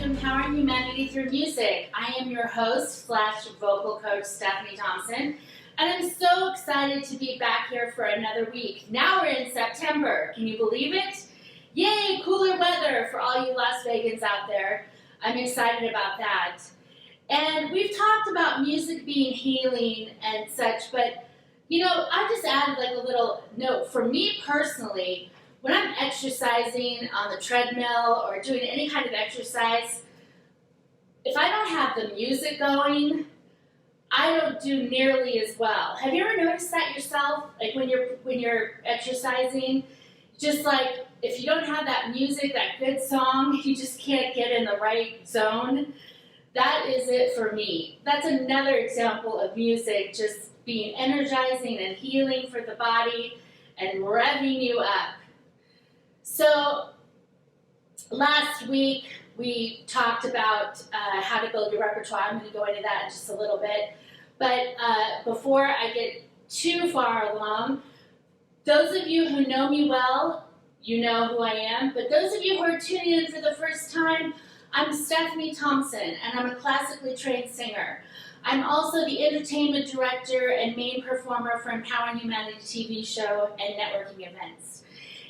Empowering Humanity Through Music. I am your host / vocal coach, Stephanie Thompson, and I'm so excited to be back here for another week. Now we're in September. Can you believe it? Yay, cooler weather for all you Las Vegans out there. I'm excited about that. And we've talked about music being healing and such, but you know, I just added like a little note. For me personally, when I'm exercising on the treadmill or doing any kind of exercise, if I don't have the music going, I don't do nearly as well. Have you ever noticed that yourself? Like when you're exercising, just like if you don't have that music, that good song, you just can't get in the right zone. That is it for me. That's another example of music just being energizing and healing for the body and revving you up. So last week we talked about how to build your repertoire. I'm going to go into that in just a little bit. But before I get too far along, those of you who know me well, you know who I am. But those of you who are tuning in for the first time, I'm Stephanie Thompson, and I'm a classically trained singer. I'm also the entertainment director and main performer for Empowering Humanity TV show and networking events.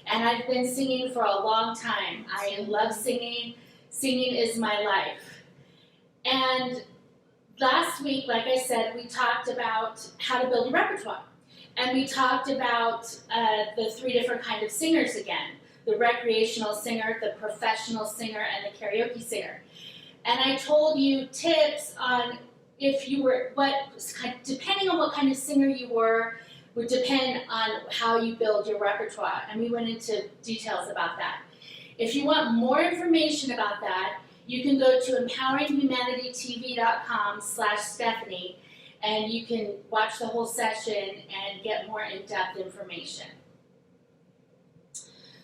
And I've been singing for a long time. I love singing. Singing is my life. And last week, like I said, we talked about how to build a repertoire. And we talked about the three different kinds of singers again. The recreational singer, the professional singer, and the karaoke singer. And I told you tips on if you were, depending on what kind of singer you were, would depend on how you build your repertoire. And we went into details about that. If you want more information about that, you can go to empoweringhumanitytv.com/Stephanie, and you can watch the whole session and get more in-depth information.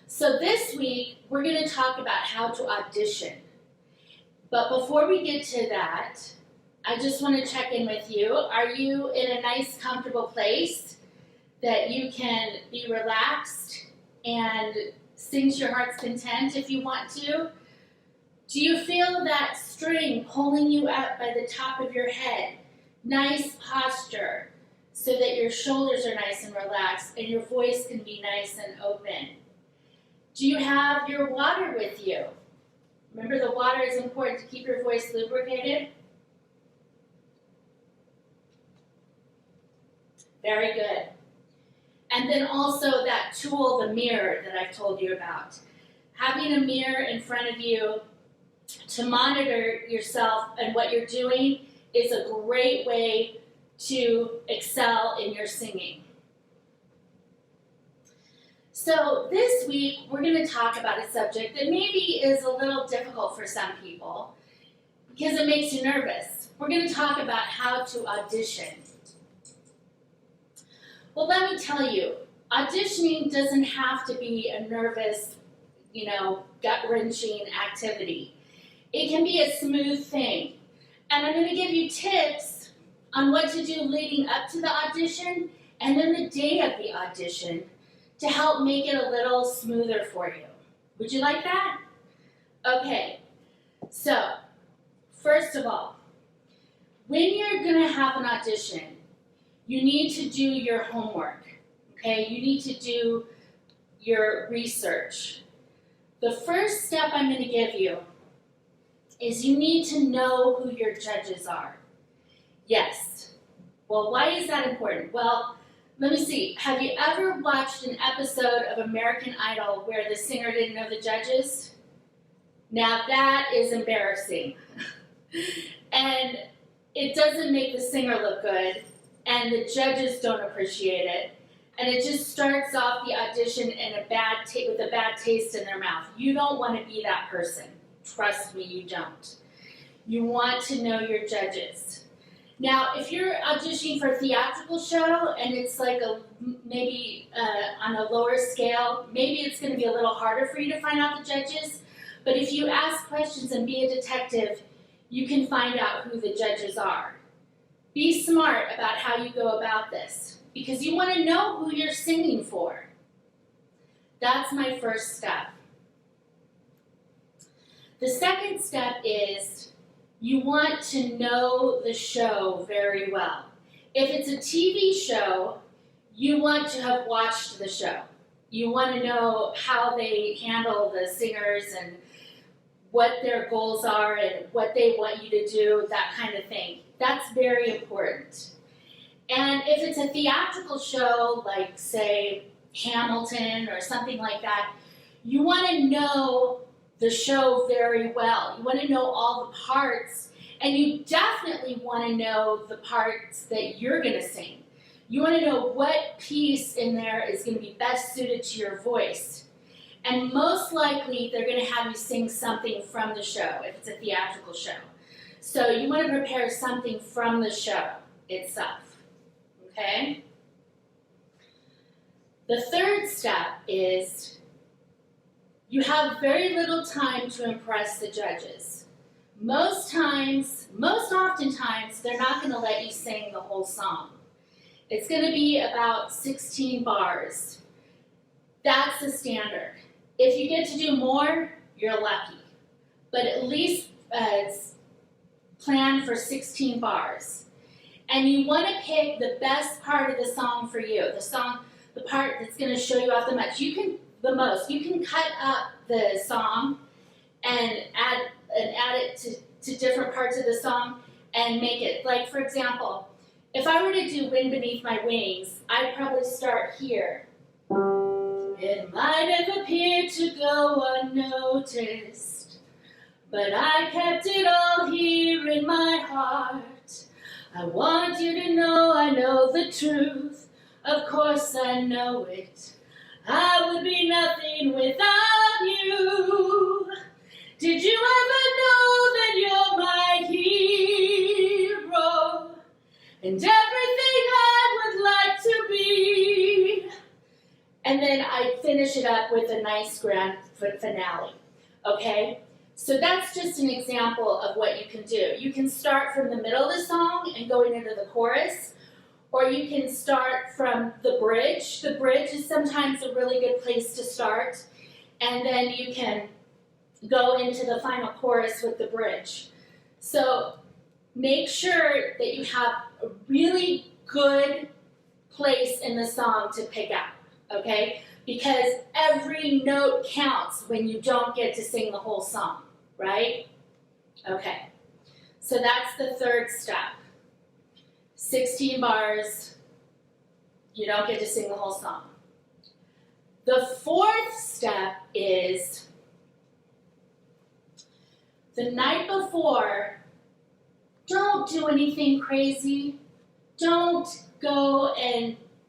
So this week, we're going to talk about how to audition. But before we get to that, I just want to check in with you. Are you in a nice, comfortable place that you can be relaxed and sing to your heart's content if you want to? Do you feel that string pulling you up by the top of your head? Nice posture so that your shoulders are nice and relaxed and your voice can be nice and open. Do you have your water with you? Remember, the water is important to keep your voice lubricated. Very good. And then also that tool, the mirror that I've told you about. Having a mirror in front of you to monitor yourself and what you're doing is a great way to excel in your singing. So this week, we're going to talk about a subject that maybe is a little difficult for some people because it makes you nervous. We're going to talk about how to audition. Well, let me tell you, auditioning doesn't have to be a nervous, gut-wrenching activity. It can be a smooth thing. And I'm going to give you tips on what to do leading up to the audition and then the day of the audition to help make it a little smoother for you. Would you like that? Okay, so first of all, when you're going to have an audition, you need to do your homework, okay? You need to do your research. The first step I'm going to give you is you need to know who your judges are. Yes. Well, why is that important? Well, let me see. Have you ever watched an episode of American Idol where the singer didn't know the judges? Now that is embarrassing. And it doesn't make the singer look good, and the judges don't appreciate it. And it just starts off the audition with a bad taste in their mouth. You don't want to be that person. Trust me, you don't. You want to know your judges. Now, if you're auditioning for a theatrical show and it's like maybe on a lower scale, maybe it's going to be a little harder for you to find out the judges. But if you ask questions and be a detective, you can find out who the judges are. Be smart about how you go about this because you want to know who you're singing for. That's my first step. The second step is you want to know the show very well. If it's a TV show, you want to have watched the show. You want to know how they handle the singers and what their goals are and what they want you to do, that kind of thing. That's very important. And if it's a theatrical show, like, say, Hamilton or something like that, you want to know the show very well. You want to know all the parts, and you definitely want to know the parts that you're going to sing. You want to know what piece in there is going to be best suited to your voice. And most likely, they're going to have you sing something from the show, if it's a theatrical show. So you want to prepare something from the show itself. Okay? The third step is you have very little time to impress the judges. Most oftentimes, they're not going to let you sing the whole song. It's going to be about 16 bars. That's the standard. If you get to do more, you're lucky. But at least plan for 16 bars. And you want to pick the best part of the song for you. The part that's going to show you off the most. You can cut up the song and add it to different parts of the song and make it. Like, for example, if I were to do Wind Beneath My Wings, I'd probably start here. It might have appeared to go unnoticed, but I kept it all here in my heart. I want you to know I know the truth. Of course I know it. I would be nothing without you. Did you ever know that you're my hero? And everything I would like to be. And then I finish it up with a nice grand finale. Okay? So that's just an example of what you can do. You can start from the middle of the song and going into the chorus, or you can start from the bridge. The bridge is sometimes a really good place to start, and then you can go into the final chorus with the bridge. So make sure that you have a really good place in the song to pick out, okay? Because every note counts when you don't get to sing the whole song, right? Okay, so that's the third step. 16 bars, you don't get to sing the whole song. The fourth step is the night before, don't do anything crazy. Don't go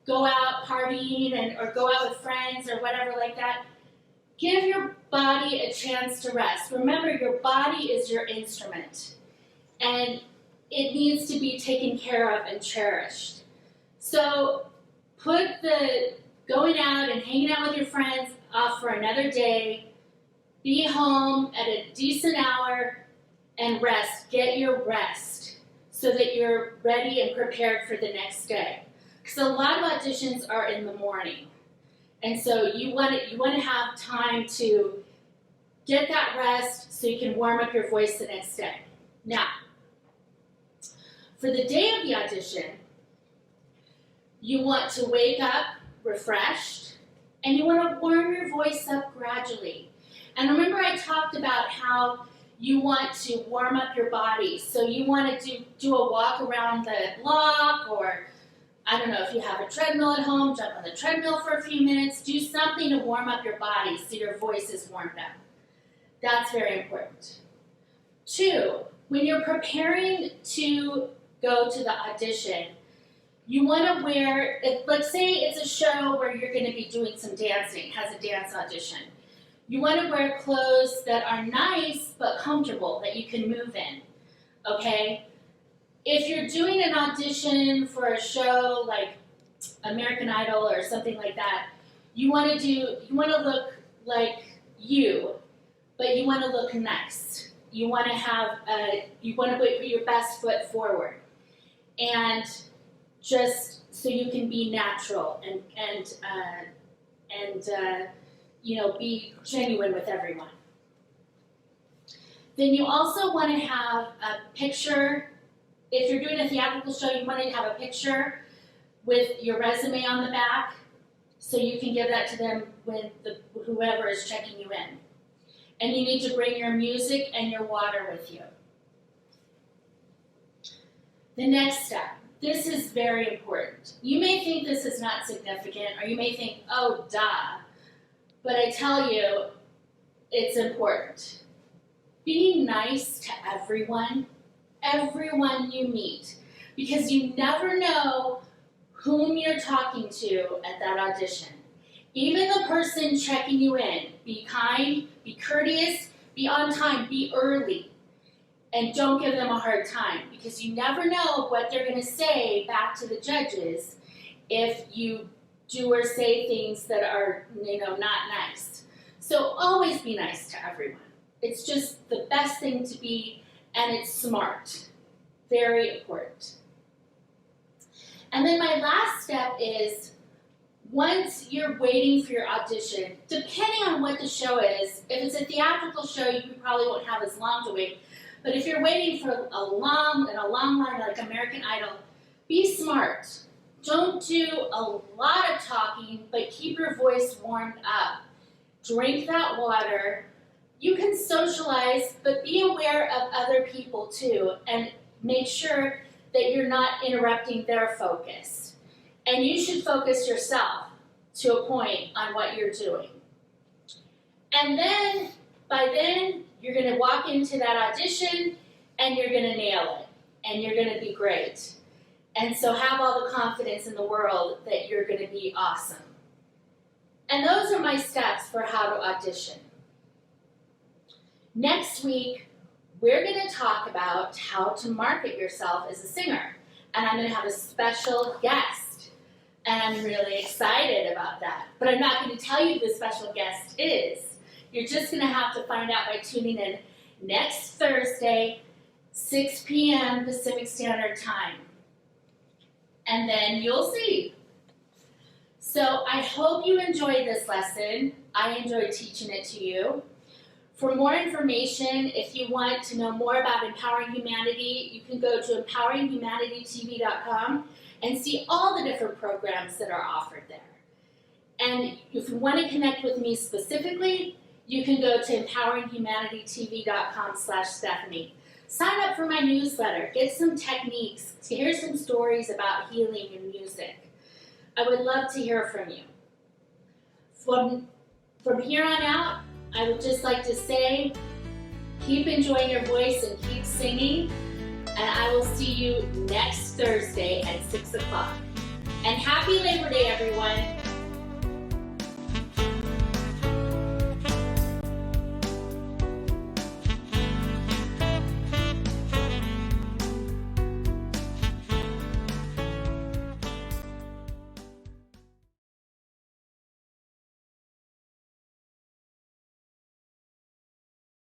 out partying or go out with friends or whatever like that. Give your body a chance to rest. Remember, your body is your instrument, and it needs to be taken care of and cherished. So put the going out and hanging out with your friends off for another day. Be home at a decent hour and rest. Get your rest so that you're ready and prepared for the next day. Because a lot of auditions are in the morning. And so you want to have time to get that rest so you can warm up your voice the next day. Now, for the day of the audition, you want to wake up refreshed, and you want to warm your voice up gradually. And remember, I talked about how you want to warm up your body. So you want to do a walk around the block, or I don't know, if you have a treadmill at home, jump on the treadmill for a few minutes. Do something to warm up your body so your voice is warmed up. That's very important. 2, when you're preparing to go to the audition, you want to wear, let's say it's a show where you're going to be doing some dancing, has a dance audition. You want to wear clothes that are nice but comfortable, that you can move in, okay? If you're doing an audition for a show like American Idol or something like that, you want to look like you, but you want to look nice. You want to put your best foot forward, and just so you can be natural and be genuine with everyone. Then you also want to have a picture. If you're doing a theatrical show, you want to have a picture with your resume on the back so you can give that to them when whoever is checking you in. And you need to bring your music and your water with you. The next step. This is very important. You may think this is not significant, or you may think, oh, duh. But I tell you, it's important. Be nice to everyone you meet, because you never know whom you're talking to at that audition. Even the person checking you in, be kind, be courteous, be on time, be early. And don't give them a hard time, because you never know what they're going to say back to the judges if you do or say things that are, not nice. So always be nice to everyone. It's just the best thing to be, and it's smart. Very important. And then my last step is, once you're waiting for your audition, depending on what the show is, if it's a theatrical show, you probably won't have as long to wait. But if you're waiting for a long line like American Idol, be smart. Don't do a lot of talking, but keep your voice warmed up. Drink that water. You can socialize, but be aware of other people too, and make sure that you're not interrupting their focus. And you should focus yourself to a point on what you're doing. And then, by then, you're going to walk into that audition and you're going to nail it. And you're going to be great. And so have all the confidence in the world that you're going to be awesome. And those are my steps for how to audition. Next week, we're going to talk about how to market yourself as a singer. And I'm going to have a special guest. And I'm really excited about that. But I'm not going to tell you who the special guest is. You're just going to have to find out by tuning in next Thursday, 6 p.m. Pacific Standard Time. And then you'll see. So I hope you enjoyed this lesson. I enjoyed teaching it to you. For more information, if you want to know more about Empowering Humanity, you can go to empoweringHumanityTV.com and see all the different programs that are offered there. And if you want to connect with me specifically, you can go to empoweringHumanityTV.com/Stephanie. Sign up for my newsletter. Get some techniques. Hear some stories about healing and music. I would love to hear from you. From here on out, I would just like to say, keep enjoying your voice and keep singing. And I will see you next Thursday at 6 o'clock. And happy Labor Day, everyone.